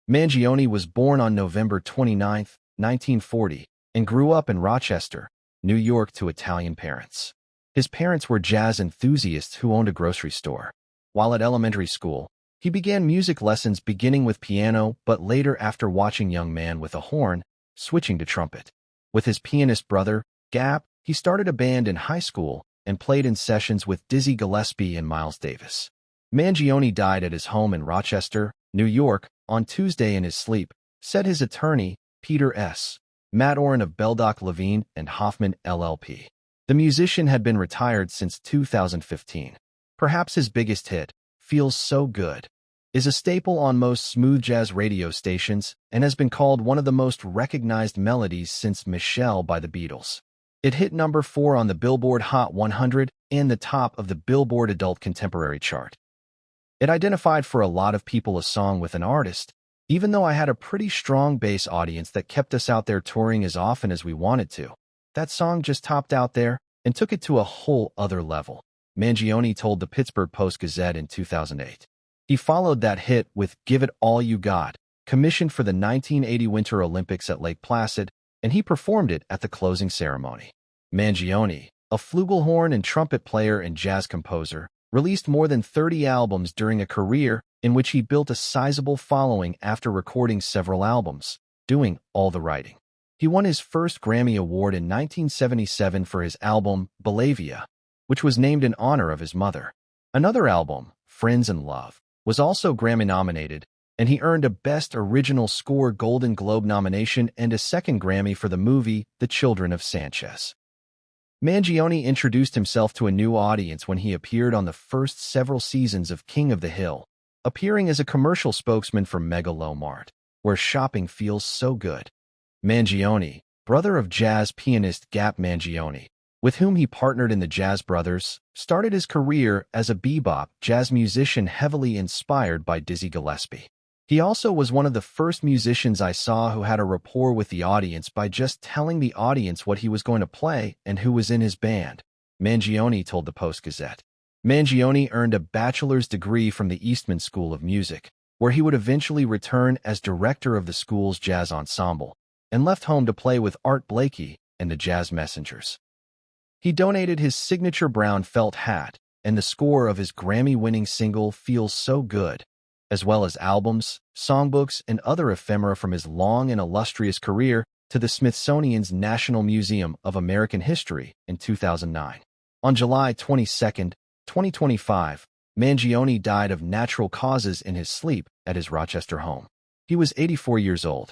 Mangione was born on November 29, 1940, and grew up in Rochester, New York to Italian parents. His parents were jazz enthusiasts who owned a grocery store. While at elementary school, he began music lessons beginning with piano, but later, after watching Young Man with a Horn, switching to trumpet. With his pianist brother, Gap, he started a band in high school and played in sessions with Dizzy Gillespie and Miles Davis. Mangione died at his home in Rochester, New York, on Tuesday in his sleep, said his attorney, Peter S. Madorin of Beldock Levine and Hoffman LLP. The musician had been retired since 2015. Perhaps his biggest hit, Feels So Good, is a staple on most smooth jazz radio stations and has been called one of the most recognized melodies since Michelle by the Beatles. It hit number 4 on the Billboard Hot 100 and the top of the Billboard Adult Contemporary chart. It identified for a lot of people a song with an artist, even though I had a pretty strong bass audience that kept us out there touring as often as we wanted to. That song just topped out there and took it to a whole other level, Mangione told the Pittsburgh Post-Gazette in 2008. He followed that hit with Give It All You Got, commissioned for the 1980 Winter Olympics at Lake Placid, and he performed it at the closing ceremony. Mangione, a flugelhorn and trumpet player and jazz composer, released more than 30 albums during a career in which he built a sizable following after recording several albums, doing all the writing. He won his first Grammy Award in 1977 for his album, Bellavia, which was named in honor of his mother. Another album, Friends in Love, was also Grammy-nominated, and he earned a Best Original Score Golden Globe nomination and a second Grammy for the movie The Children of Sanchez. Mangione introduced himself to a new audience when he appeared on the first several seasons of King of the Hill, appearing as a commercial spokesman for Megalo-Mart, where shopping feels so good. Mangione, brother of jazz pianist Gap Mangione, with whom he partnered in the Jazz Brothers, started his career as a bebop jazz musician heavily inspired by Dizzy Gillespie. He also was one of the first musicians I saw who had a rapport with the audience by just telling the audience what he was going to play and who was in his band, Mangione told the Post-Gazette. Mangione earned a bachelor's degree from the Eastman School of Music, where he would eventually return as director of the school's jazz ensemble, and left home to play with Art Blakey and the Jazz Messengers. He donated his signature brown felt hat and the score of his Grammy-winning single Feels So Good, as well as albums, songbooks, and other ephemera from his long and illustrious career to the Smithsonian's National Museum of American History in 2009. On July 22, 2025, Mangione died of natural causes in his sleep at his Rochester home. He was 84 years old.